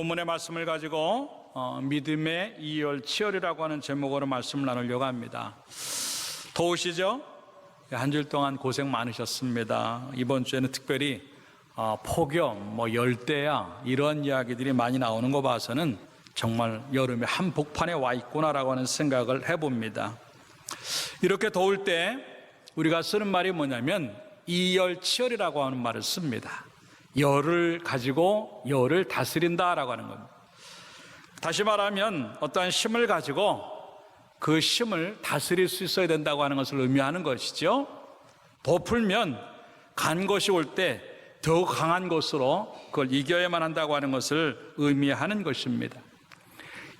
본문의 말씀을 가지고 믿음의 이열치열이라고 하는 제목으로 말씀을 나누려고 합니다. 더우시죠? 한 주일 동안 고생 많으셨습니다. 이번 주에는 특별히 폭염, 열대야 이런 이야기들이 많이 나오는 거 봐서는 정말 여름의 한복판에 와 있구나라고 하는 생각을 해봅니다. 이렇게 더울 때 우리가 쓰는 말이 뭐냐면 이열치열이라고 하는 말을 씁니다. 열을 가지고 열을 다스린다라고 하는 겁니다. 다시 말하면 어떠한 힘을 가지고 그 힘을 다스릴 수 있어야 된다고 하는 것을 의미하는 것이죠. 더 풀면 간 것이 올 때 더 강한 것으로 그걸 이겨야만 한다고 하는 것을 의미하는 것입니다.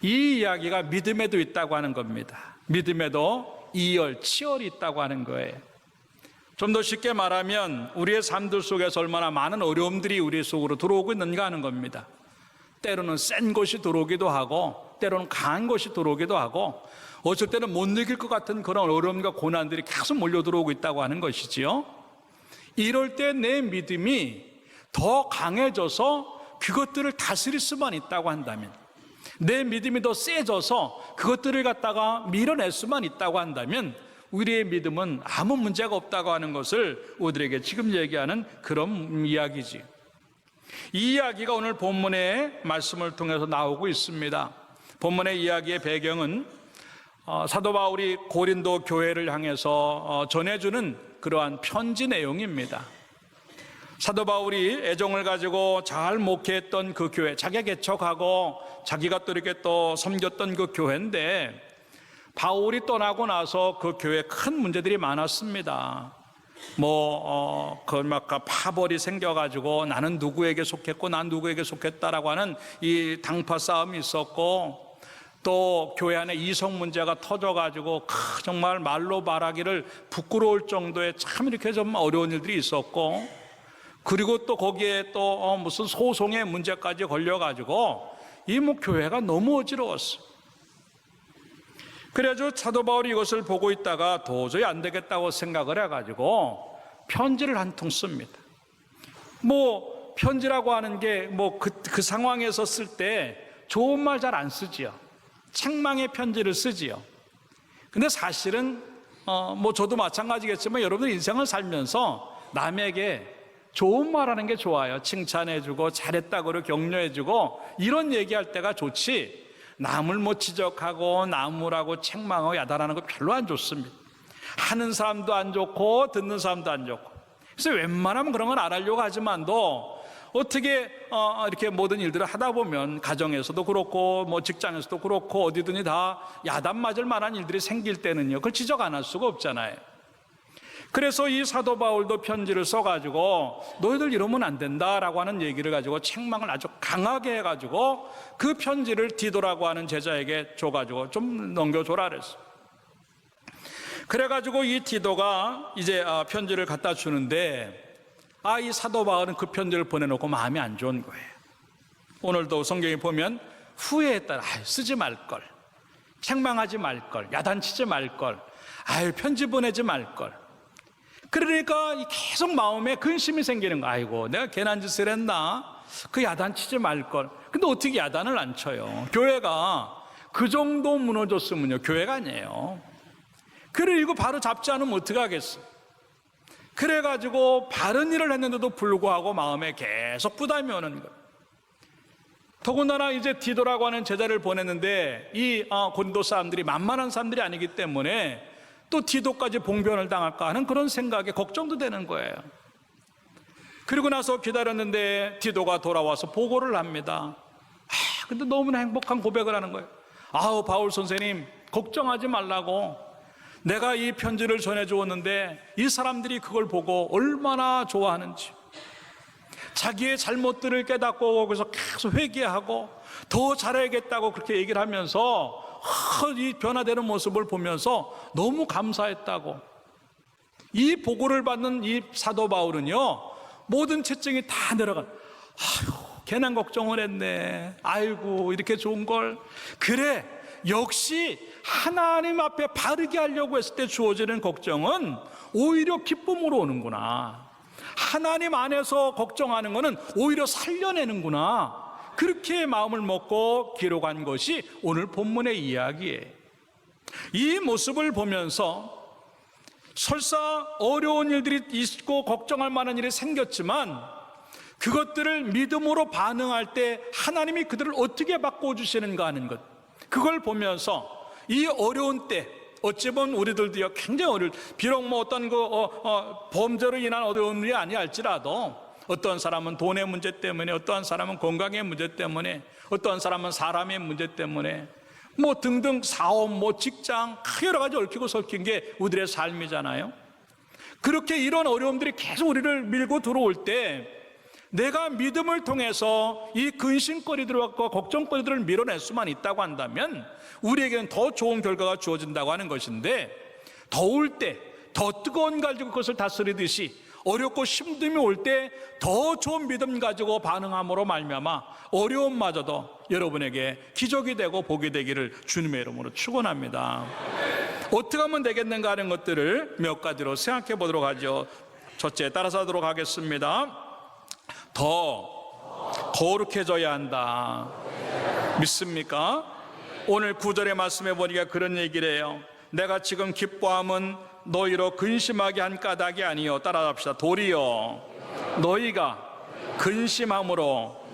이 이야기가 믿음에도 있다고 하는 겁니다. 믿음에도 이열치열이 있다고 하는 거예요. 좀 더 쉽게 말하면 우리의 삶들 속에서 얼마나 많은 어려움들이 우리 속으로 들어오고 있는가 하는 겁니다. 때로는 센 것이 들어오기도 하고 때로는 강한 것이 들어오기도 하고 어쩔 때는 못 이길 것 같은 그런 어려움과 고난들이 계속 몰려 들어오고 있다고 하는 것이지요. 이럴 때 내 믿음이 더 강해져서 그것들을 다스릴 수만 있다고 한다면, 내 믿음이 더 세져서 그것들을 갖다가 밀어낼 수만 있다고 한다면 우리의 믿음은 아무 문제가 없다고 하는 것을 우리에게 지금 얘기하는 그런 이야기지. 이 이야기가 오늘 본문의 말씀을 통해서 나오고 있습니다. 본문의 이야기의 배경은 사도 바울이 고린도 교회를 향해서 전해주는 그러한 편지 내용입니다. 사도 바울이 애정을 가지고 잘 목회했던 그 교회, 자기가 개척하고 자기가 또 이렇게 또 섬겼던 그 교회인데 바울이 떠나고 나서 그 교회에 큰 문제들이 많았습니다. 파벌이 생겨가지고 나는 누구에게 속했고 난 누구에게 속했다라고 하는 이 당파 싸움이 있었고, 또 교회 안에 이성 문제가 터져가지고 정말 말로 말하기를 부끄러울 정도의 참 이렇게 좀 어려운 일들이 있었고, 그리고 또 거기에 또 무슨 소송의 문제까지 걸려가지고 이 교회가 너무 어지러웠어. 그래가지고 사도 바울이 이것을 보고 있다가 도저히 안 되겠다고 생각을 해가지고 편지를 한 통 씁니다. 편지라고 하는 게 그 상황에서 쓸 때 좋은 말 잘 안 쓰지요. 책망의 편지를 쓰지요. 근데 사실은 저도 마찬가지겠지만 여러분들 인생을 살면서 남에게 좋은 말하는 게 좋아요. 칭찬해주고 잘했다고 격려해주고 이런 얘기할 때가 좋지, 남을 지적하고 나무라고 책망하고 야단하는 거 별로 안 좋습니다. 하는 사람도 안 좋고 듣는 사람도 안 좋고. 그래서 웬만하면 그런 건 안 하려고 하지만도 어떻게 이렇게 모든 일들을 하다 보면 가정에서도 그렇고 직장에서도 그렇고 어디든지 다 야단 맞을 만한 일들이 생길 때는요, 그걸 지적 안 할 수가 없잖아요. 그래서 이 사도 바울도 편지를 써가지고 너희들 이러면 안 된다라고 하는 얘기를 가지고 책망을 아주 강하게 해가지고 그 편지를 디도라고 하는 제자에게 줘가지고 좀 넘겨줘라 그랬어. 그래가지고 이 디도가 이제 편지를 갖다 주는데 이 사도 바울은 그 편지를 보내놓고 마음이 안 좋은 거예요. 오늘도 성경에 보면 후회했다. 쓰지 말걸, 책망하지 말걸, 야단치지 말걸, 편지 보내지 말걸. 그러니까 계속 마음에 근심이 생기는 거야. 아이고, 내가 괜한 짓을 했나? 그 야단치지 말걸. 근데 어떻게 야단을 안 쳐요? 교회가 그 정도 무너졌으면요, 교회가 아니에요. 그리고 바로 잡지 않으면 어떡하겠어? 그래가지고 바른 일을 했는데도 불구하고 마음에 계속 부담이 오는 거예요. 더군다나 이제 디도라고 하는 제자를 보냈는데 이 고린도 사람들이 만만한 사람들이 아니기 때문에 또 디도까지 봉변을 당할까 하는 그런 생각에 걱정도 되는 거예요. 그리고 나서 기다렸는데 디도가 돌아와서 보고를 합니다. 근데 너무나 행복한 고백을 하는 거예요. 바울 선생님, 걱정하지 말라고. 내가 이 편지를 전해주었는데 이 사람들이 그걸 보고 얼마나 좋아하는지, 자기의 잘못들을 깨닫고 거기서 계속 회개하고 더 잘해야겠다고 그렇게 얘기를 하면서 이 변화되는 모습을 보면서 너무 감사했다고. 이 보고를 받는 이 사도 바울은요, 모든 채증이 다 내려가. 괜한 걱정을 했네. 아이고, 이렇게 좋은 걸. 그래, 역시 하나님 앞에 바르게 하려고 했을 때 주어지는 걱정은 오히려 기쁨으로 오는구나. 하나님 안에서 걱정하는 거는 오히려 살려내는구나. 그렇게 마음을 먹고 기록한 것이 오늘 본문의 이야기예요. 이 모습을 보면서 설사 어려운 일들이 있고 걱정할 만한 일이 생겼지만 그것들을 믿음으로 반응할 때 하나님이 그들을 어떻게 바꿔주시는가 하는 것, 그걸 보면서 이 어려운 때, 어찌 보면 우리들도요 굉장히 비록 뭐 어떤 범죄로 인한 어려운 일이 아니 할지라도 어떤 사람은 돈의 문제 때문에, 어떠한 사람은 건강의 문제 때문에, 어떠한 사람은 사람의 문제 때문에 뭐 등등 사업, 뭐 직장 여러 가지 얽히고 설킨 게 우리들의 삶이잖아요. 그렇게 이런 어려움들이 계속 우리를 밀고 들어올 때 내가 믿음을 통해서 이 근심거리들과 걱정거리들을 밀어낼 수만 있다고 한다면 우리에게는 더 좋은 결과가 주어진다고 하는 것인데, 더울 때 더 뜨거운 가지고 그것을 다스리듯이 어렵고 힘듦이 올 때 더 좋은 믿음 가지고 반응함으로 말미암아 어려움마저도 여러분에게 기적이 되고 복이 되기를 주님의 이름으로 축원합니다. 어떻게 하면 되겠는가 하는 것들을 몇 가지로 생각해 보도록 하죠. 첫째, 따라서 하도록 하겠습니다. 더 거룩해져야 한다. 믿습니까? 오늘 9절의 말씀에 보니까 그런 얘기를 해요. 내가 지금 기뻐함은 너희로 근심하게 한 까닭이 아니요, 따라합시다. 도리어 너희가 근심함으로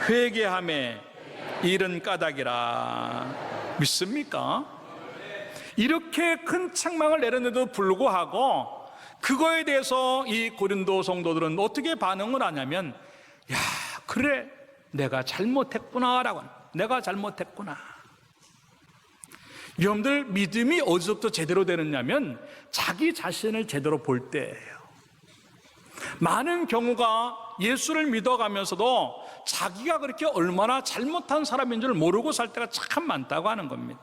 회개함에 이른 까닭이라. 믿습니까? 이렇게 큰 책망을 내렸는데도 불구하고 그거에 대해서 이 고린도 성도들은 어떻게 반응을 하냐면, 야, 그래, 내가 잘못했구나라고, 내가 잘못했구나. 여러분들, 믿음이 어디서부터 제대로 되느냐면 자기 자신을 제대로 볼 때예요. 많은 경우가 예수를 믿어가면서도 자기가 그렇게 얼마나 잘못한 사람인 줄 모르고 살 때가 참 많다고 하는 겁니다.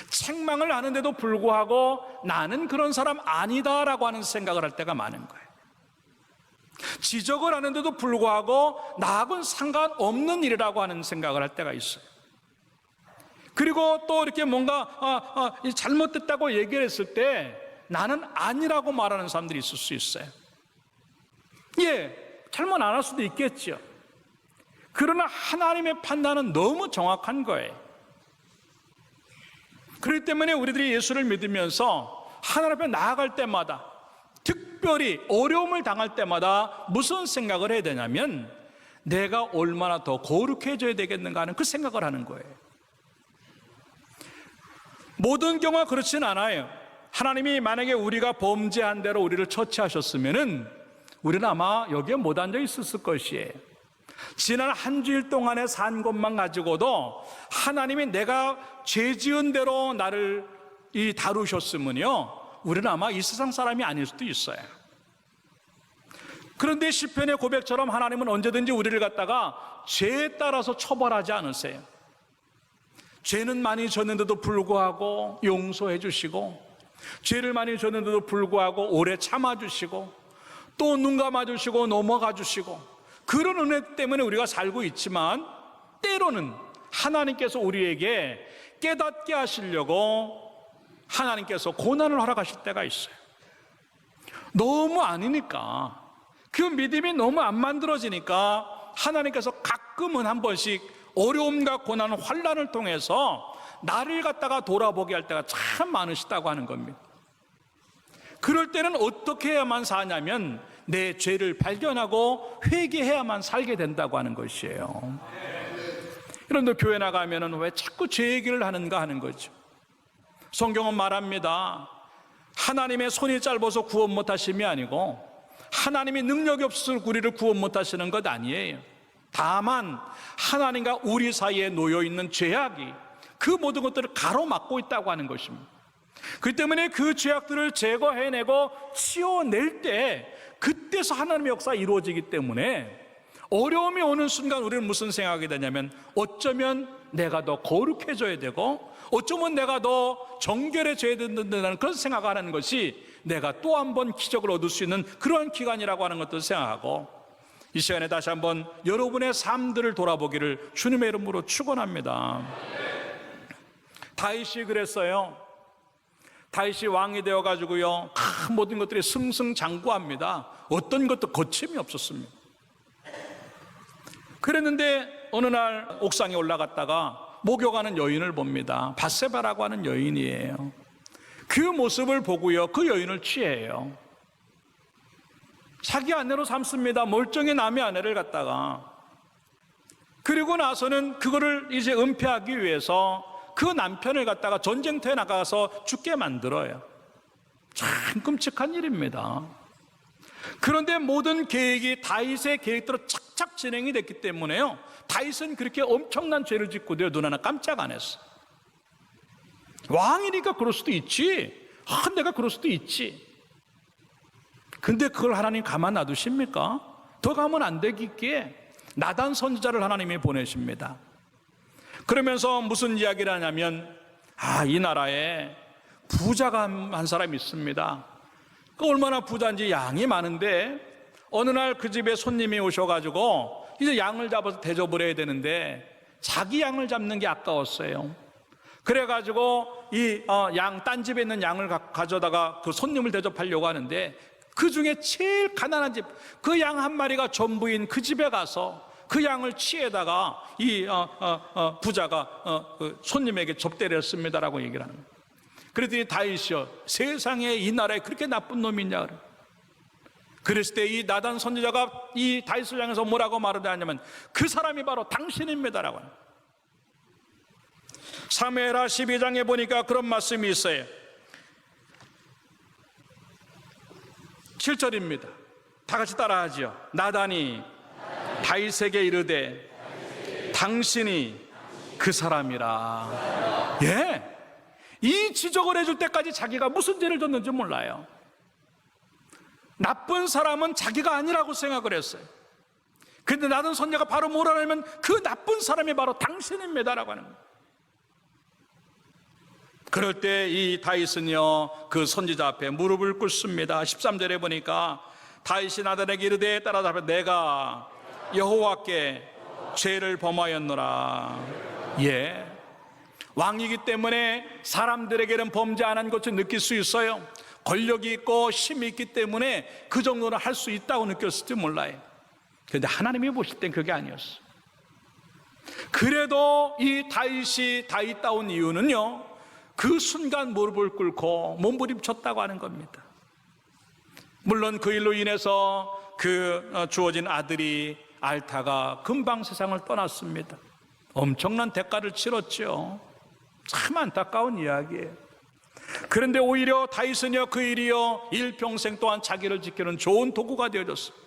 책망을 하는데도 불구하고 나는 그런 사람 아니다라고 하는 생각을 할 때가 많은 거예요. 지적을 하는데도 불구하고 나하고는 상관없는 일이라고 하는 생각을 할 때가 있어요. 그리고 또 이렇게 뭔가 잘못됐다고 얘기를 했을 때 나는 아니라고 말하는 사람들이 있을 수 있어요. 예, 잘못 안 할 수도 있겠죠. 그러나 하나님의 판단은 너무 정확한 거예요. 그렇기 때문에 우리들이 예수를 믿으면서 하나님 앞에 나아갈 때마다, 특별히 어려움을 당할 때마다 무슨 생각을 해야 되냐면 내가 얼마나 더 거룩해져야 되겠는가 하는 그 생각을 하는 거예요. 모든 경우가 그렇진 않아요. 하나님이 만약에 우리가 범죄한 대로 우리를 처치하셨으면은 우리는 아마 여기에 못 앉아 있었을 것이에요. 지난 한 주일 동안에 산 것만 가지고도 하나님이 내가 죄 지은 대로 나를 다루셨으면요, 우리는 아마 이 세상 사람이 아닐 수도 있어요. 그런데 시편의 고백처럼 하나님은 언제든지 우리를 갖다가 죄에 따라서 처벌하지 않으세요. 죄는 많이 졌는데도 불구하고 용서해 주시고, 죄를 많이 졌는데도 불구하고 오래 참아주시고, 또 눈 감아주시고 넘어가 주시고, 그런 은혜 때문에 우리가 살고 있지만 때로는 하나님께서 우리에게 깨닫게 하시려고 하나님께서 고난을 허락하실 때가 있어요. 너무 아니니까, 그 믿음이 너무 안 만들어지니까 하나님께서 가끔은 한 번씩 어려움과 고난, 환난을 통해서 나를 갖다가 돌아보게 할 때가 참 많으시다고 하는 겁니다. 그럴 때는 어떻게 해야만 사냐면 내 죄를 발견하고 회개해야만 살게 된다고 하는 것이에요. 여러분들, 교회 나가면은 왜 자꾸 죄 얘기를 하는가 하는 거죠. 성경은 말합니다. 하나님의 손이 짧아서 구원 못하심이 아니고 하나님이 능력이 없어서 우리를 구원 못하시는 것 아니에요. 다만 하나님과 우리 사이에 놓여있는 죄악이 그 모든 것들을 가로막고 있다고 하는 것입니다. 그렇기 때문에 그 죄악들을 제거해내고 치워낼 때 그때서 하나님의 역사가 이루어지기 때문에 어려움이 오는 순간 우리는 무슨 생각이 되냐면 어쩌면 내가 더 거룩해져야 되고 어쩌면 내가 더 정결해져야 된다는 그런 생각을 하는 것이 내가 또 한 번 기적을 얻을 수 있는 그런 기간이라고 하는 것도 생각하고, 이 시간에 다시 한번 여러분의 삶들을 돌아보기를 주님의 이름으로 축원합니다. 다윗이 그랬어요. 다윗이 왕이 되어가지고요, 모든 것들이 승승장구합니다. 어떤 것도 거침이 없었습니다. 그랬는데 어느 날 옥상에 올라갔다가 목욕하는 여인을 봅니다. 밧세바라고 하는 여인이에요. 그 모습을 보고요, 그 여인을 취해요. 자기 아내로 삼습니다. 멀쩡히 남의 아내를 갖다가. 그리고 나서는 그거를 이제 은폐하기 위해서 그 남편을 갖다가 전쟁터에 나가서 죽게 만들어요. 참 끔찍한 일입니다. 그런데 모든 계획이 다윗의 계획대로 착착 진행이 됐기 때문에요, 다윗은 그렇게 엄청난 죄를 짓고도요, 눈 하나 깜짝 안 했어. 왕이니까 그럴 수도 있지. 내가 그럴 수도 있지. 근데 그걸 하나님 가만 놔두십니까? 더 가면 안 되겠기에 나단 선지자를 하나님이 보내십니다. 그러면서 무슨 이야기를 하냐면, 이 나라에 부자가 한 사람이 있습니다. 그 얼마나 부자인지, 양이 많은데 어느 날 그 집에 손님이 오셔가지고 이제 양을 잡아서 대접을 해야 되는데 자기 양을 잡는 게 아까웠어요. 그래가지고 이 딴 집에 있는 양을 가져다가 그 손님을 대접하려고 하는데, 그 중에 제일 가난한 집, 그 양 한 마리가 전부인 그 집에 가서 그 양을 취해다가 이 부자가 손님에게 접대를 했습니다라고 얘기를 하는 거예요. 그랬더니 다윗이요, 세상에 이 나라에 그렇게 나쁜 놈이 있냐. 그랬을 때 이 나단 선지자가 이 다윗을 향해서 뭐라고 말을 하냐면, 그 사람이 바로 당신입니다라고 하는 거예요. 사무엘하 12장에 보니까 그런 말씀이 있어요. 7절입니다. 다 같이 따라하죠. 나단이 다윗에게 이르되 당신이 그 사람이라. 예, 이 지적을 해줄 때까지 자기가 무슨 죄를 졌는지 몰라요. 나쁜 사람은 자기가 아니라고 생각을 했어요. 근데 나단 선지자가 바로 뭐라냐면, 그 나쁜 사람이 바로 당신입니다라고 하는 거예요. 그럴 때 이 다윗은요, 그 선지자 앞에 무릎을 꿇습니다. 13절에 보니까 다윗이 나단에게 이르되 따라잡아, 내가 여호와께 죄를 범하였노라. 예, 왕이기 때문에 사람들에게는 범죄 안 한 것을 느낄 수 있어요. 권력이 있고 힘이 있기 때문에 그 정도는 할 수 있다고 느꼈을지 몰라요. 그런데 하나님이 보실 땐 그게 아니었어. 그래도 이 다윗이 다윗다운 이유는요, 그 순간 무릎을 꿇고 몸부림쳤다고 하는 겁니다. 물론 그 일로 인해서 그 주어진 아들이 알타가 금방 세상을 떠났습니다. 엄청난 대가를 치렀죠. 참 안타까운 이야기예요. 그런데 오히려 다윗은요, 그 일이요, 일평생 동안 자기를 지키는 좋은 도구가 되어졌어요.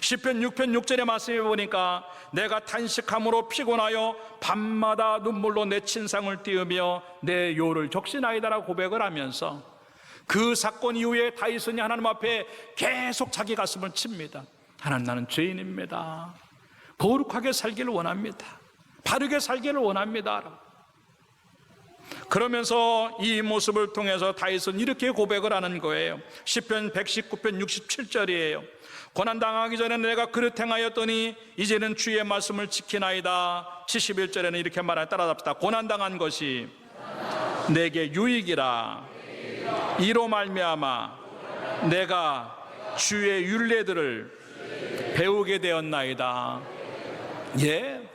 시편 6편 6절의 말씀에 보니까 내가 탄식함으로 피곤하여 밤마다 눈물로 내 친상을 띄우며 내 요를 적신하이다라고 고백을 하면서, 그 사건 이후에 다윗은 하나님 앞에 계속 자기 가슴을 칩니다. 하나님, 나는 죄인입니다. 거룩하게 살기를 원합니다. 바르게 살기를 원합니다. 그러면서 이 모습을 통해서 다윗은 이렇게 고백을 하는 거예요. 시편 119편 67절이에요. 고난당하기 전에 내가 그릇 행하였더니 이제는 주의 말씀을 지키나이다. 71절에는 이렇게 말하여 따라잡시다. 고난당한 것이 내게 유익이라. 이로 말미암아 내가 주의 율례들을 배우게 되었나이다. 예,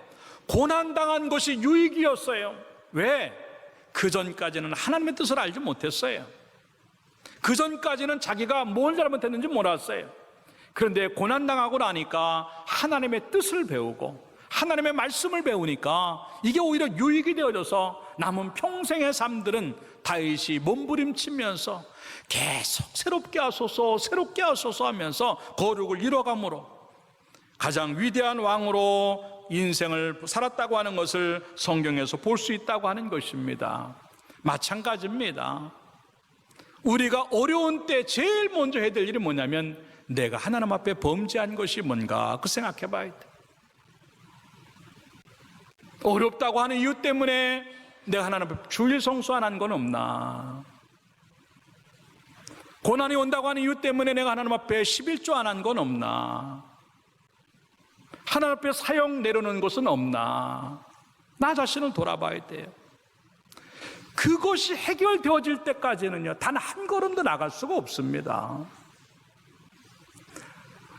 고난당한 것이 유익이었어요. 왜? 그 전까지는 하나님의 뜻을 알지 못했어요. 그 전까지는 자기가 뭘 잘못했는지 몰랐어요. 그런데 고난당하고 나니까 하나님의 뜻을 배우고 하나님의 말씀을 배우니까 이게 오히려 유익이 되어져서 남은 평생의 삶들은 다윗이 몸부림치면서 계속 새롭게 하소서 새롭게 하소서 하면서 거룩을 이뤄감으로 가장 위대한 왕으로 인생을 살았다고 하는 것을 성경에서 볼 수 있다고 하는 것입니다. 마찬가지입니다. 우리가 어려운 때 제일 먼저 해야 될 일이 뭐냐면, 내가 하나님 앞에 범죄한 것이 뭔가 그 생각해 봐야 돼. 어렵다고 하는 이유 때문에 내가 하나님 앞에 주일 성수 안 한 건 없나? 고난이 온다고 하는 이유 때문에 내가 하나님 앞에 11조 안 한 건 없나? 하나님 앞에 사역 내려놓는 것은 없나? 나 자신을 돌아봐야 돼요. 그것이 해결되어질 때까지는요, 단 한 걸음도 나갈 수가 없습니다.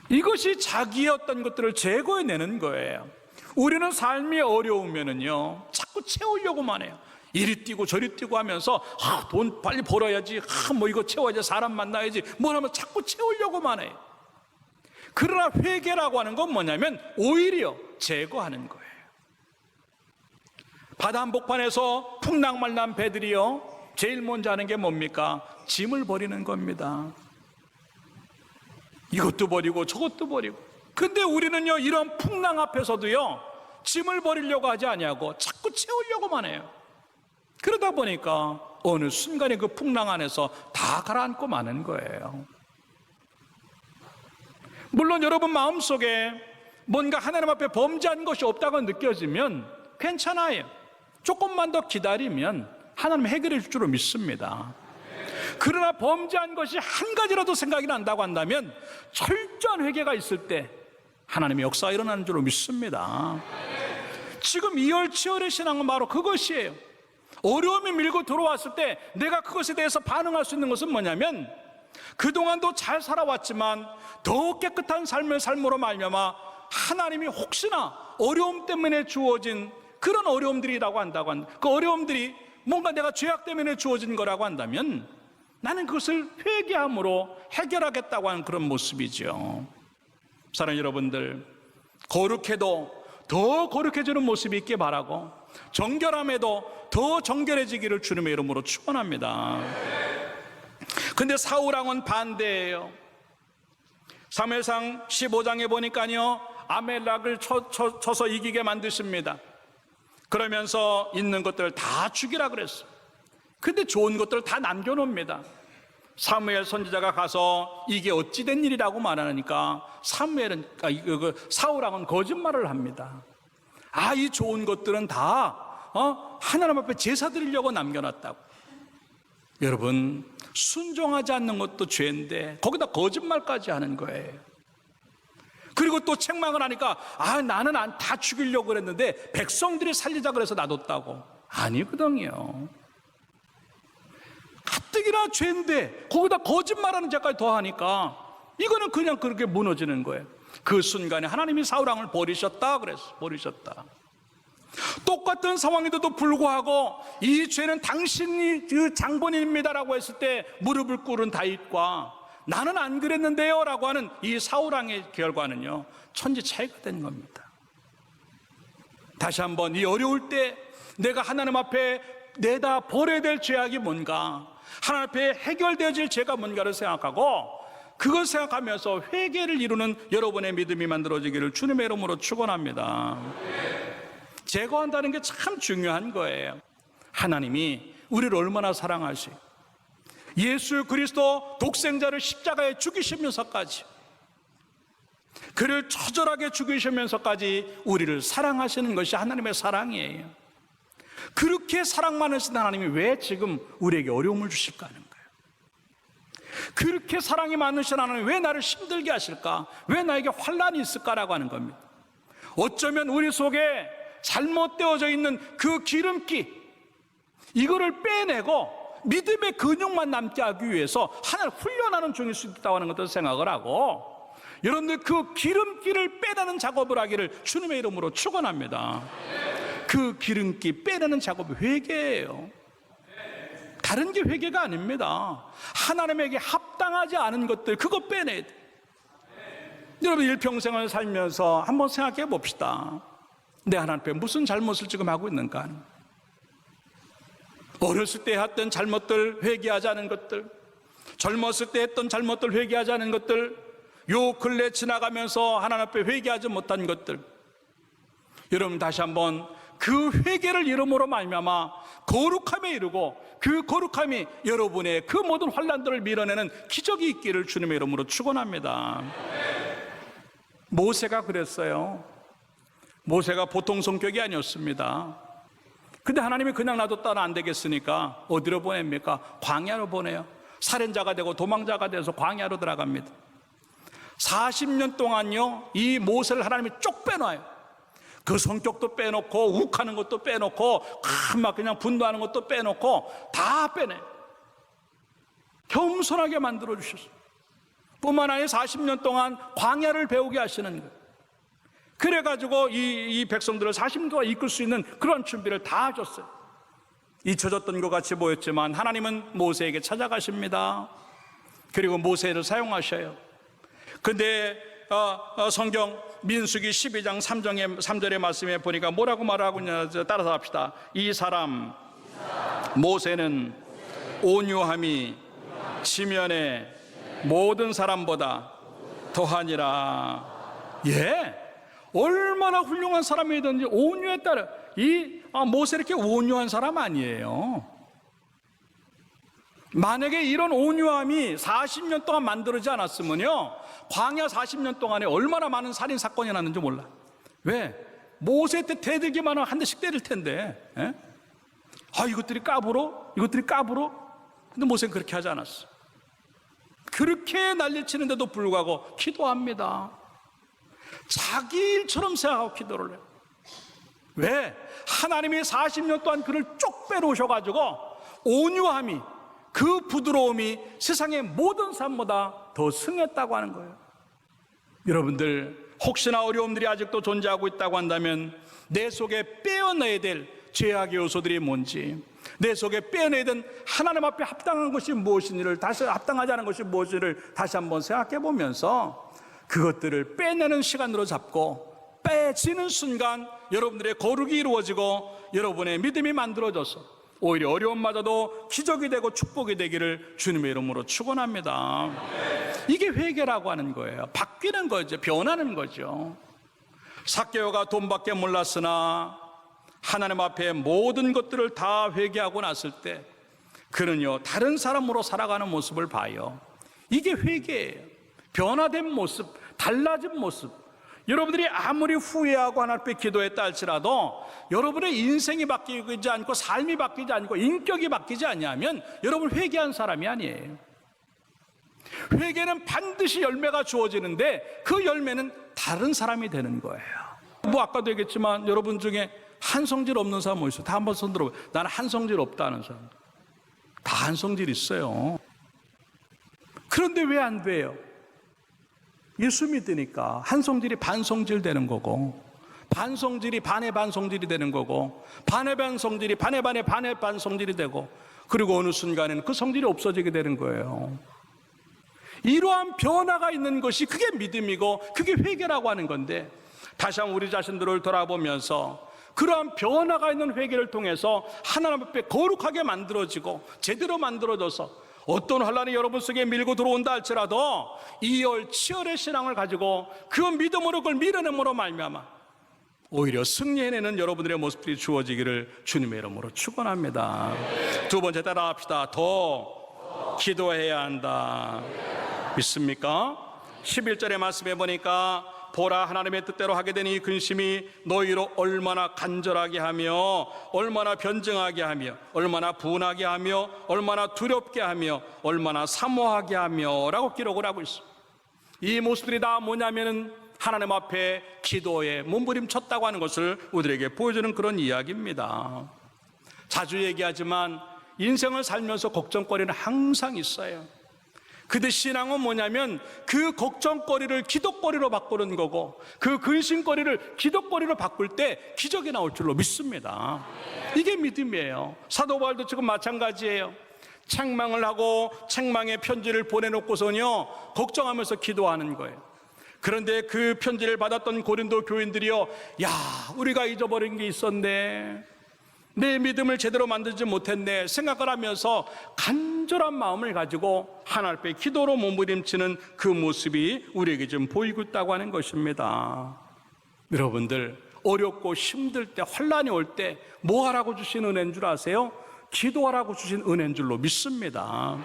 이것이 자기의 어떤 것들을 제거해내는 거예요. 우리는 삶이 어려우면은요 자꾸 채우려고만 해요. 이리 뛰고 저리 뛰고 하면서 돈 빨리 벌어야지, 뭐 이거 채워야지, 사람 만나야지, 뭐 하면 자꾸 채우려고만 해요. 그러나 회개라고 하는 건 뭐냐면 오히려 제거하는 거예요. 바다 한복판에서 풍랑말란 배들이요 제일 먼저 하는 게 뭡니까? 짐을 버리는 겁니다. 이것도 버리고 저것도 버리고. 근데 우리는요 이런 풍랑 앞에서도요 짐을 버리려고 하지 아니하고 자꾸 채우려고만 해요. 그러다 보니까 어느 순간에 그 풍랑 안에서 다 가라앉고 마는 거예요. 물론 여러분 마음속에 뭔가 하나님 앞에 범죄한 것이 없다고 느껴지면 괜찮아요. 조금만 더 기다리면 하나님 해결해 줄 줄로 믿습니다. 그러나 범죄한 것이 한 가지라도 생각이 난다고 한다면 철저한 회개가 있을 때 하나님의 역사가 일어나는 줄로 믿습니다. 지금 이열치열의 신앙은 바로 그것이에요. 어려움이 밀고 들어왔을 때 내가 그것에 대해서 반응할 수 있는 것은 뭐냐면 그동안도 잘 살아왔지만 더 깨끗한 삶을 삶으로 말미암아 하나님이 혹시나 어려움 때문에 주어진 그런 어려움들이라고 한다고 한다. 그 어려움들이 뭔가 내가 죄악 때문에 주어진 거라고 한다면 나는 그것을 회개함으로 해결하겠다고 하는 그런 모습이죠. 사랑하는 여러분들, 거룩해도 더 거룩해지는 모습이 있길 바라고 정결함에도 더 정결해지기를 주님의 이름으로 축원합니다. 근데 사울왕은 반대예요. 사무엘상 15장에 보니까요 아멜렉을 쳐서 이기게 만드십니다. 그러면서 있는 것들을 다 죽이라 그랬어요. 근데 좋은 것들을 다 남겨놓습니다. 사무엘 선지자가 가서 이게 어찌 된 일이라고 말하니까 사울왕은 거짓말을 합니다. 이 좋은 것들은 다 하나님 앞에 제사 드리려고 남겨놨다고. 여러분, 순종하지 않는 것도 죄인데 거기다 거짓말까지 하는 거예요. 그리고 또 책망을 하니까 나는 다 죽이려고 그랬는데 백성들이 살리자 그래서 놔뒀다고. 아니거든요. 가뜩이나 죄인데 거기다 거짓말하는 죄까지 더하니까 이거는 그냥 그렇게 무너지는 거예요. 그 순간에 하나님이 사울왕을 버리셨다 그랬어. 버리셨다. 똑같은 상황인데도 불구하고 이 죄는 당신이 그 장본인입니다라고 했을 때 무릎을 꿇은 다윗과 나는 안 그랬는데요 라고 하는 이 사울왕의 결과는요 천지 차이가 된 겁니다. 다시 한번 이 어려울 때 내가 하나님 앞에 내다 버려야 될 죄악이 뭔가, 하나님 앞에 해결되어질 죄가 뭔가를 생각하고 그걸 생각하면서 회개를 이루는 여러분의 믿음이 만들어지기를 주님의 이름으로 축원합니다. 제거한다는 게 참 중요한 거예요. 하나님이 우리를 얼마나 사랑하시, 예수 그리스도 독생자를 십자가에 죽이시면서까지, 그를 처절하게 죽이시면서까지 우리를 사랑하시는 것이 하나님의 사랑이에요. 그렇게 사랑 많으신 하나님이 왜 지금 우리에게 어려움을 주실까 하는 거예요. 그렇게 사랑이 많으신 하나님이 왜 나를 힘들게 하실까, 왜 나에게 환난이 있을까라고 하는 겁니다. 어쩌면 우리 속에 잘못되어져 있는 그 기름기, 이거를 빼내고 믿음의 근육만 남게 하기 위해서 하나를 훈련하는 중일 수 있다고 하는 것도 생각을 하고, 여러분들 그 기름기를 빼내는 작업을 하기를 주님의 이름으로 축원합니다. 그 기름기 빼내는 작업이 회개예요. 다른 게 회개가 아닙니다. 하나님에게 합당하지 않은 것들, 그거 빼내야 돼. 여러분 일평생을 살면서 한번 생각해 봅시다. 내 하나님 앞에 무슨 잘못을 지금 하고 있는가? 어렸을 때 했던 잘못들 회개하지 않은 것들, 젊었을 때 했던 잘못들 회개하지 않은 것들, 요 근래 지나가면서 하나님 앞에 회개하지 못한 것들, 여러분 다시 한번 그 회개를 이름으로 말미암아 거룩함에 이르고 그 거룩함이 여러분의 그 모든 환난들을 밀어내는 기적이 있기를 주님의 이름으로 축원합니다. 모세가 그랬어요. 모세가 보통 성격이 아니었습니다. 근데 하나님이 그냥 놔뒀다는 안 되겠으니까 어디로 보냅니까? 광야로 보내요. 살인자가 되고 도망자가 돼서 광야로 들어갑니다. 40년 동안요 이 모세를 하나님이 쪽 빼놔요. 그 성격도 빼놓고 욱하는 것도 빼놓고 막 그냥 분노하는 것도 빼놓고 다 빼내. 겸손하게 만들어주셨어요. 뿐만 아니라 40년 동안 광야를 배우게 하시는 거예요. 그래가지고 이 백성들을 40년 동안 이끌 수 있는 그런 준비를 다 하셨어요. 잊혀졌던 것 같이 보였지만 하나님은 모세에게 찾아가십니다. 그리고 모세를 사용하셔요. 근데 성경 민수기 12장 3절의 말씀에 보니까 뭐라고 말하고 있냐, 따라서 합시다. 이 사람 모세는 온유함이 지면의 모든 사람보다 더하니라. 예, 얼마나 훌륭한 사람이든지 온유에 따라 모세 이렇게 온유한 사람 아니에요. 만약에 이런 온유함이 40년 동안 만들어지지 않았으면요, 광야 40년 동안에 얼마나 많은 살인 사건이 났는지 몰라. 왜? 모세 때 대들기만 하면 한 대씩 때릴 텐데. 예? 이것들이 까불어? 근데 모세는 그렇게 하지 않았어. 그렇게 난리치는데도 불구하고 기도합니다. 자기 일처럼 생각하고 기도를 해요. 왜? 하나님이 40년 동안 그를 쪽 빼놓으셔가지고 온유함이, 그 부드러움이 세상의 모든 삶보다 더 승했다고 하는 거예요. 여러분들, 혹시나 어려움들이 아직도 존재하고 있다고 한다면 내 속에 빼어내야 될 죄악의 요소들이 뭔지, 내 속에 빼어내야 될 하나님 앞에 합당한 것이 무엇인지를, 다시 합당하지 않은 것이 무엇인지를 다시 한번 생각해 보면서 그것들을 빼내는 시간으로 잡고, 빼지는 순간 여러분들의 거룩이 이루어지고 여러분의 믿음이 만들어져서 오히려 어려움마저도 기적이 되고 축복이 되기를 주님의 이름으로 축원합니다. 이게 회개라고 하는 거예요. 바뀌는 거죠. 변하는 거죠. 삭개오가 돈밖에 몰랐으나 하나님 앞에 모든 것들을 다 회개하고 났을 때 그는요, 다른 사람으로 살아가는 모습을 봐요. 이게 회개예요. 변화된 모습, 달라진 모습. 여러분들이 아무리 후회하고 하나님 앞에 기도했다 할지라도 여러분의 인생이 바뀌지 않고 삶이 바뀌지 않고 인격이 바뀌지 않냐면 여러분 회개한 사람이 아니에요. 회개는 반드시 열매가 주어지는데 그 열매는 다른 사람이 되는 거예요. 아까도 얘기했지만 여러분 중에 한성질 없는 사람 뭐 있어요? 다 한번 손 들어봐요. 나는 한성질 없다는 사람. 다 한성질 있어요. 그런데 왜 안 돼요? 예수 믿으니까 한성질이 반성질 되는 거고, 반성질이 반의 반성질이 되는 거고, 반의 반성질이 반의 반성질이 되고, 그리고 어느 순간에는 그 성질이 없어지게 되는 거예요. 이러한 변화가 있는 것이 그게 믿음이고 그게 회개라고 하는 건데, 다시 한번 우리 자신들을 돌아보면서 그러한 변화가 있는 회개를 통해서 하나님 앞에 거룩하게 만들어지고 제대로 만들어져서 어떤 환난이 여러분 속에 밀고 들어온다 할지라도 이열치열의 신앙을 가지고 그 믿음으로 그걸 밀어내므로 말미암아 오히려 승리해내는 여러분들의 모습들이 주어지기를 주님의 이름으로 축원합니다. 두 번째 따라합시다. 더 기도해야 한다. 믿습니까? 11절의 말씀에 보니까 보라, 하나님의 뜻대로 하게 된 이 근심이 너희로 얼마나 간절하게 하며 얼마나 변증하게 하며 얼마나 분하게 하며 얼마나 두렵게 하며 얼마나 사모하게 하며 라고 기록을 하고 있습니다. 이 모습들이 다 뭐냐면은 하나님 앞에 기도에 몸부림쳤다고 하는 것을 우리에게 보여주는 그런 이야기입니다. 자주 얘기하지만 인생을 살면서 걱정거리는 항상 있어요. 근데 신앙은 뭐냐면 그 걱정거리를 기도거리로 바꾸는 거고 그 근심거리를 기도거리로 바꿀 때 기적이 나올 줄로 믿습니다. 이게 믿음이에요. 사도 바울도 지금 마찬가지예요. 책망을 하고 책망의 편지를 보내놓고서는요 걱정하면서 기도하는 거예요. 그런데 그 편지를 받았던 고린도 교인들이요, 야, 우리가 잊어버린 게 있었네, 내 믿음을 제대로 만들지 못했네 생각을 하면서 간절한 마음을 가지고 하나님 앞에 기도로 몸부림치는 그 모습이 우리에게 좀 보이고 있다고 하는 것입니다. 여러분들, 어렵고 힘들 때, 환난이 올 때 뭐 하라고 주신 은혜인 줄 아세요? 기도하라고 주신 은혜인 줄로 믿습니다.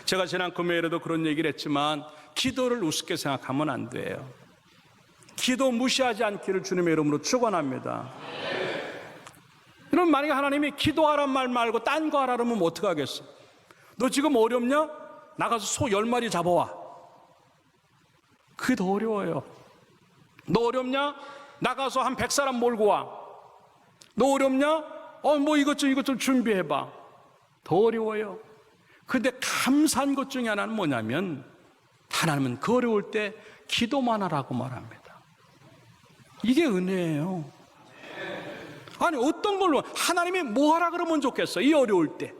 제가 지난 금요일에도 그런 얘기를 했지만 기도를 우습게 생각하면 안 돼요. 기도 무시하지 않기를 주님의 이름으로 축원합니다. 여러분, 만약에 하나님이 기도하란 말 말고 딴 거 하라 그러면 어떻게 하겠어? 너 지금 어렵냐? 나가서 소 10마리 잡아와. 그게 더 어려워요. 너 어렵냐? 나가서 한 100사람 몰고 와. 너 어렵냐? 뭐 이것 좀 준비해봐. 더 어려워요. 근데 감사한 것 중에 하나는 뭐냐면 하나님은 그 어려울 때 기도만 하라고 말합니다. 이게 은혜예요. 아니 어떤 걸로 하나님이 뭐 하라 그러면 좋겠어? 이 어려울 때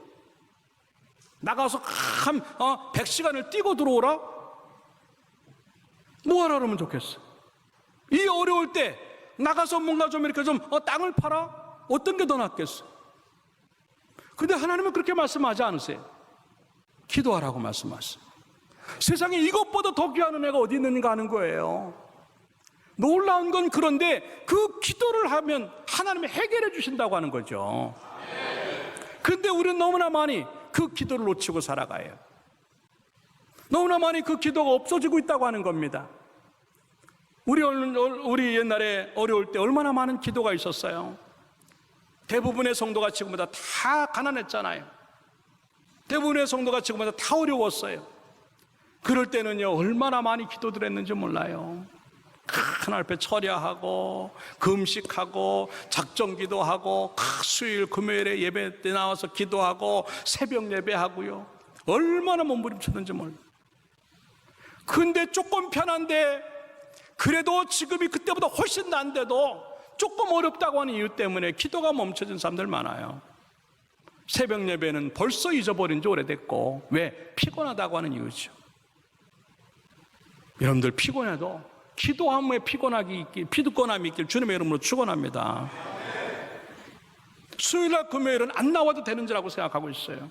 나가서 100시간을 뛰고 들어오라? 뭐 하라 그러면 좋겠어? 이 어려울 때 나가서 뭔가 좀 이렇게 좀 땅을 팔아? 어떤 게 더 낫겠어? 근데 하나님은 그렇게 말씀하지 않으세요. 기도하라고 말씀하세요. 세상에 이것보다 더 귀한 은혜가 어디 있는가 하는 거예요. 놀라운 건 그런데 그 기도를 하면 하나님이 해결해 주신다고 하는 거죠. 근데 우리는 너무나 많이 그 기도를 놓치고 살아가요. 너무나 많이 그 기도가 없어지고 있다고 하는 겁니다. 우리 옛날에 어려울 때 얼마나 많은 기도가 있었어요. 대부분의 성도가 지금보다 다 가난했잖아요. 대부분의 성도가 지금보다 다 어려웠어요. 그럴 때는요 얼마나 많이 기도를 했는지 몰라요. 하나님 앞에 철야하고 금식하고 작정기도하고 수요일 금요일에 예배 때 나와서 기도하고 새벽 예배하고요 얼마나 몸부림쳤는지 몰라요. 근데 조금 편한데 그래도 지금이 그때보다 훨씬 난데도 조금 어렵다고 하는 이유 때문에 기도가 멈춰진 사람들 많아요. 새벽 예배는 벌써 잊어버린 지 오래됐고 왜? 피곤하다고 하는 이유죠. 여러분들 피곤해도 기도한 후에 피곤함이 있길 주님의 이름으로 축원합니다. 수요일날 금요일은 안 나와도 되는 줄 알고 생각하고 있어요.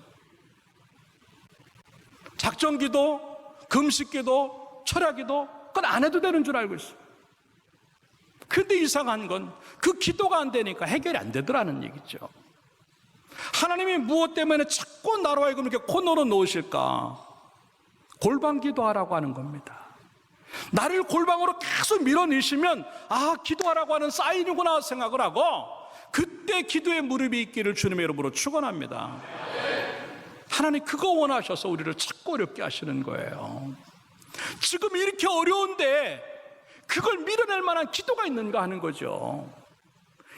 작정기도, 금식기도, 철야기도 그건 안 해도 되는 줄 알고 있어요. 근데 이상한 건 그 기도가 안 되니까 해결이 안 되더라는 얘기죠. 하나님이 무엇 때문에 자꾸 나로 하여금 이렇게 코너로 놓으실까? 골방 기도하라고 하는 겁니다. 나를 골방으로 계속 밀어넣으시면 기도하라고 하는 사인이구나 생각을 하고 그때 기도의 무릎이 있기를 주님의 이름으로 축원합니다. 하나님 그거 원하셔서 우리를 자꾸 어렵게 하시는 거예요. 지금 이렇게 어려운데 그걸 밀어낼 만한 기도가 있는가 하는 거죠.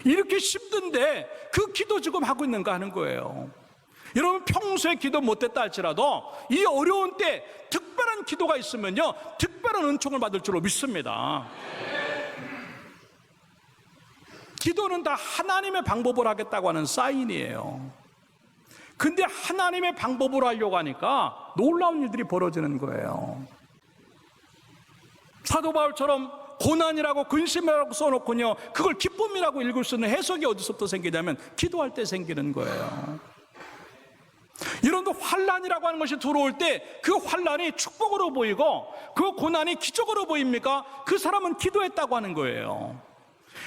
이렇게 힘든데 그 기도 지금 하고 있는가 하는 거예요. 여러분 평소에 기도 못했다 할지라도 이 어려운 때 특별한 기도가 있으면요 특별한 은총을 받을 줄로 믿습니다. 기도는 다 하나님의 방법으로 하겠다고 하는 사인이에요. 근데 하나님의 방법으로 하려고 하니까 놀라운 일들이 벌어지는 거예요. 사도 바울처럼 고난이라고 근심이라고 써놓고요 그걸 기쁨이라고 읽을 수 있는 해석이 어디서부터 생기냐면 기도할 때 생기는 거예요. 여러분도 환난이라고 하는 것이 들어올 때 그 환난이 축복으로 보이고 그 고난이 기적으로 보입니까? 그 사람은 기도했다고 하는 거예요.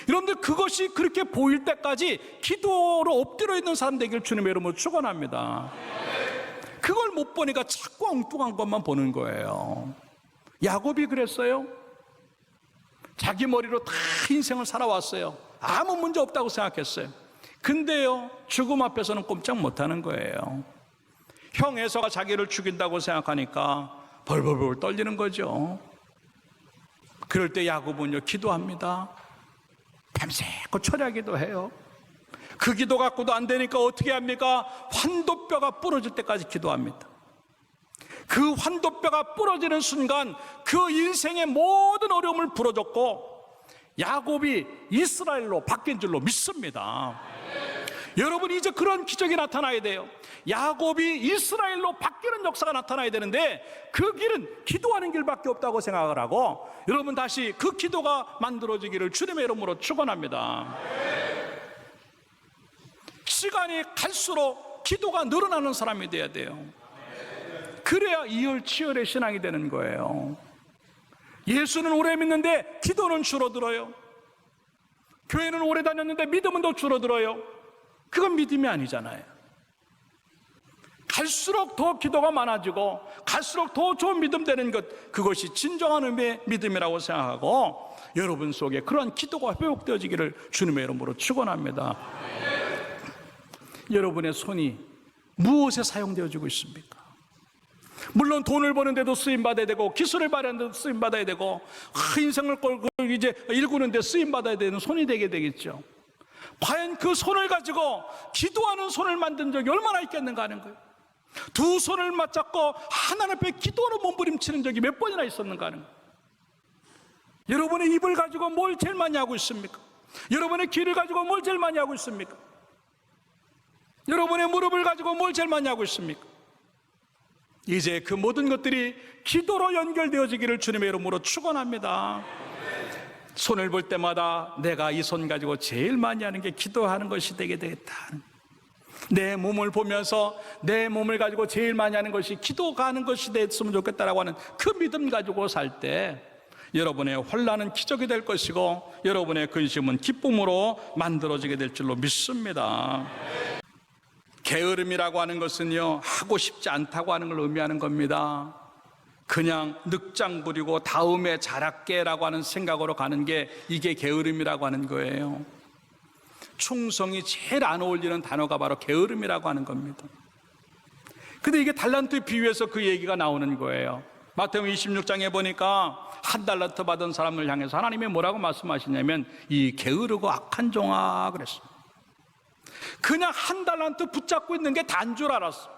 여러분들 그것이 그렇게 보일 때까지 기도로 엎드려 있는 사람 되기를 주님의 이름으로 축원합니다. 그걸 못 보니까 자꾸 엉뚱한 것만 보는 거예요. 야곱이 그랬어요. 자기 머리로 다 인생을 살아왔어요. 아무 문제 없다고 생각했어요. 근데요 죽음 앞에서는 꼼짝 못하는 거예요. 형 에서가 자기를 죽인다고 생각하니까 벌벌벌 떨리는 거죠. 그럴 때 야곱은요 기도합니다. 밤새고 철야기도 해요. 그 기도 갖고도 안 되니까 어떻게 합니까? 환도뼈가 부러질 때까지 기도합니다. 그 환도뼈가 부러지는 순간 그 인생의 모든 어려움을 풀어줬고 야곱이 이스라엘로 바뀐 줄로 믿습니다. 여러분 이제 그런 기적이 나타나야 돼요. 야곱이 이스라엘로 바뀌는 역사가 나타나야 되는데 그 길은 기도하는 길밖에 없다고 생각을 하고 여러분 다시 그 기도가 만들어지기를 주님의 이름으로 축원합니다. 시간이 갈수록 기도가 늘어나는 사람이 돼야 돼요. 그래야 이열치열의 신앙이 되는 거예요. 예수는 오래 믿는데 기도는 줄어들어요. 교회는 오래 다녔는데 믿음은 더 줄어들어요. 그건 믿음이 아니잖아요. 갈수록 더 기도가 많아지고 갈수록 더 좋은 믿음 되는 것, 그것이 진정한 의미의 믿음이라고 생각하고 여러분 속에 그러한 기도가 회복되어지기를 주님의 이름으로 축원합니다. 여러분의 손이 무엇에 사용되어지고 있습니까? 물론 돈을 버는데도 쓰임받아야 되고 기술을 발휘하는데도 쓰임받아야 되고 인생을 걸고 이제 일구는데 쓰임받아야 되는 손이 되게 되겠죠. 과연 그 손을 가지고 기도하는 손을 만든 적이 얼마나 있겠는가 하는 거예요. 두 손을 맞잡고 하나님 앞에 기도로 몸부림치는 적이 몇 번이나 있었는가 하는 거예요. 여러분의 입을 가지고 뭘 제일 많이 하고 있습니까? 여러분의 귀를 가지고 뭘 제일 많이 하고 있습니까? 여러분의 무릎을 가지고 뭘 제일 많이 하고 있습니까? 이제 그 모든 것들이 기도로 연결되어지기를 주님의 이름으로 축원합니다. 손을 볼 때마다 내가 이 손 가지고 제일 많이 하는 게 기도하는 것이 되게 되겠다. 내 몸을 보면서 내 몸을 가지고 제일 많이 하는 것이 기도가 하는 것이 됐으면 좋겠다라고 하는 그 믿음 가지고 살 때 여러분의 혼란은 기적이 될 것이고 여러분의 근심은 기쁨으로 만들어지게 될 줄로 믿습니다. 게으름이라고 하는 것은요, 하고 싶지 않다고 하는 걸 의미하는 겁니다. 그냥 늑장 부리고 다음에 잘할게라고 하는 생각으로 가는 게 이게 게으름이라고 하는 거예요. 충성이 제일 안 어울리는 단어가 바로 게으름이라고 하는 겁니다. 근데 이게 달란트 비유에서 그 얘기가 나오는 거예요. 마태복음 26장에 보니까 한 달란트 받은 사람을 향해서 하나님이 뭐라고 말씀하시냐면 이 게으르고 악한 종아 그랬어요. 그냥 한 달란트 붙잡고 있는 게 단 줄 알았어.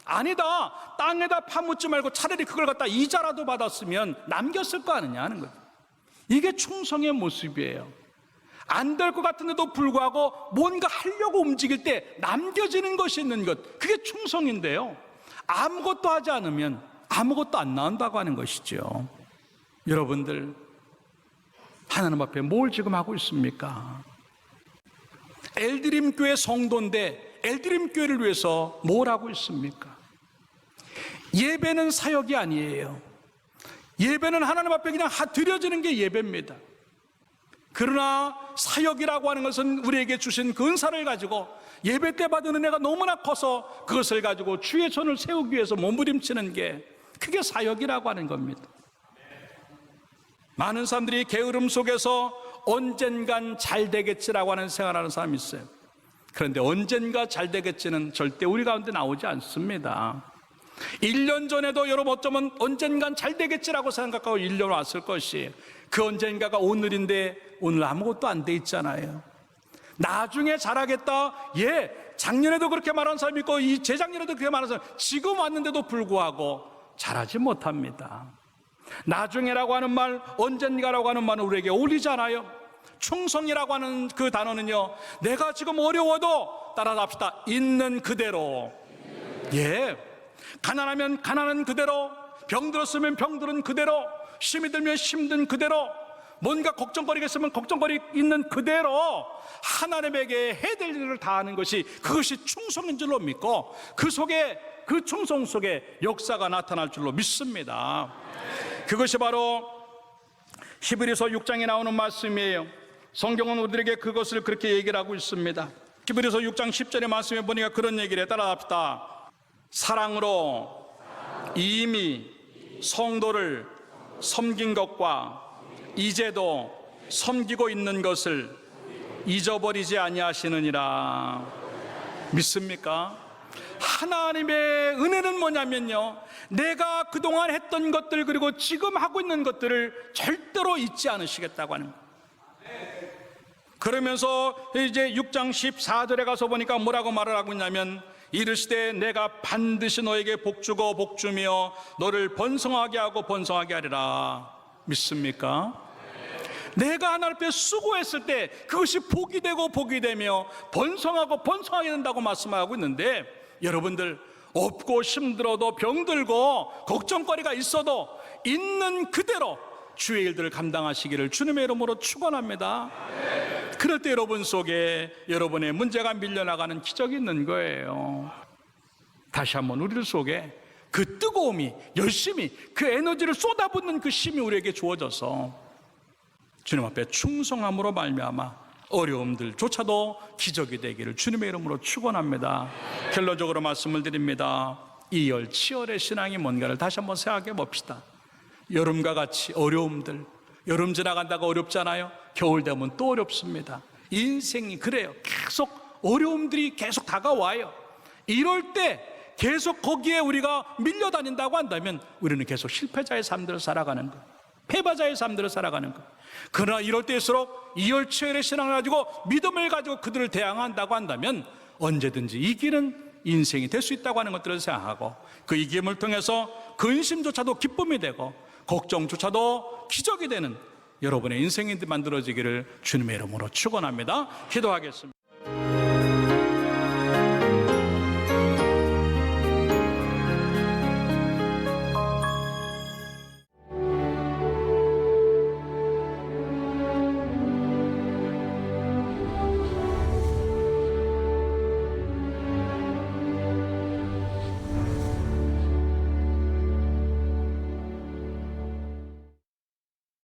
아니다, 땅에다 파묻지 말고 차라리 그걸 갖다 이자라도 받았으면 남겼을 거 아니냐 하는 거예요. 이게 충성의 모습이에요. 안 될 것 같은데도 불구하고 뭔가 하려고 움직일 때 남겨지는 것이 있는 것, 그게 충성인데요, 아무것도 하지 않으면 아무것도 안 나온다고 하는 것이죠. 여러분들 하나님 앞에 뭘 지금 하고 있습니까? 엘드림 교회 성도인데 엘드림 교회를 위해서 뭘 하고 있습니까? 예배는 사역이 아니에요. 예배는 하나님 앞에 그냥 드려지는 게 예배입니다. 그러나 사역이라고 하는 것은 우리에게 주신 그 은사를 가지고 예배 때 받은 은혜가 너무나 커서 그것을 가지고 주의 손을 세우기 위해서 몸부림치는 게 그게 사역이라고 하는 겁니다. 많은 사람들이 게으름 속에서 언젠간 잘 되겠지라고 하는 생각하는 사람이 있어요. 그런데 언젠가 잘 되겠지는 절대 우리 가운데 나오지 않습니다. 1년 전에도 여러분 어쩌면 언젠간 잘 되겠지라고 생각하고 1년 왔을 것이 그 언젠가가 오늘인데 오늘 아무것도 안 돼 있잖아요. 나중에 잘하겠다, 작년에도 그렇게 말한 사람이 있고 재작년에도 그렇게 말한 사람이 지금 왔는데도 불구하고 잘하지 못합니다. 나중에라고 하는 말, 언젠가라고 하는 말은 우리에게 어울리잖아요. 충성이라고 하는 그 단어는요, 내가 지금 어려워도 따라합시다. 있는 그대로. 가난하면 가난한 그대로, 병들었으면 병들은 그대로, 힘이 들면 힘든 그대로, 뭔가 걱정거리가 있으면 걱정거리 있는 그대로 하나님에게 해야 될 일을 다 하는 것이 그것이 충성인 줄로 믿고 그 속에, 그 충성 속에 역사가 나타날 줄로 믿습니다. 그것이 바로 히브리서 6장에 나오는 말씀이에요. 성경은 우리에게 그것을 그렇게 얘기를 하고 있습니다. 히브리서 6장 10절의 말씀에 보니까 그런 얘기를 해. 따라합시다. 사랑으로 이미 성도를 섬긴 것과 이제도 섬기고 있는 것을 잊어버리지 아니하시느니라. 믿습니까? 하나님의 은혜는 뭐냐면요, 내가 그동안 했던 것들 그리고 지금 하고 있는 것들을 절대로 잊지 않으시겠다고 하는 거예요. 그러면서 이제 6장 14절에 가서 보니까 뭐라고 말을 하고 있냐면 이르시되 내가 반드시 너에게 복주고 복주며 너를 번성하게 하고 번성하게 하리라. 믿습니까? 내가 하나님 앞에 수고했을 때 그것이 복이 되고 복이 되며 번성하고 번성하게 된다고 말씀하고 있는데, 여러분들 없고 힘들어도 병들고 걱정거리가 있어도 있는 그대로 주의 일들을 감당하시기를 주님의 이름으로 축원합니다. 그럴 때 여러분 속에 여러분의 문제가 밀려나가는 기적이 있는 거예요. 다시 한번 우리들 속에 그 뜨거움이, 열심히 그 에너지를 쏟아붓는 그 힘이 우리에게 주어져서 주님 앞에 충성함으로 말미암아 어려움들조차도 기적이 되기를 주님의 이름으로 축원합니다. 결론적으로 말씀을 드립니다. 이열치열의 신앙이 뭔가를 다시 한번 생각해 봅시다. 여름과 같이 어려움들, 여름 지나간다고 어렵잖아요. 겨울 되면 또 어렵습니다. 인생이 그래요. 계속 어려움들이 계속 다가와요. 이럴 때 계속 거기에 우리가 밀려다닌다고 한다면 우리는 계속 실패자의 삶들을 살아가는 거예요. 패배자의 삶들을 살아가는 거예요. 그러나 이럴 때일수록 이열치열의 신앙을 가지고 믿음을 가지고 그들을 대항한다고 한다면 언제든지 이기는 인생이 될 수 있다고 하는 것들을 생각하고 그 이김을 통해서 근심조차도 기쁨이 되고 걱정조차도 기적이 되는 여러분의 인생이 만들어지기를 주님의 이름으로 축원합니다. 기도하겠습니다.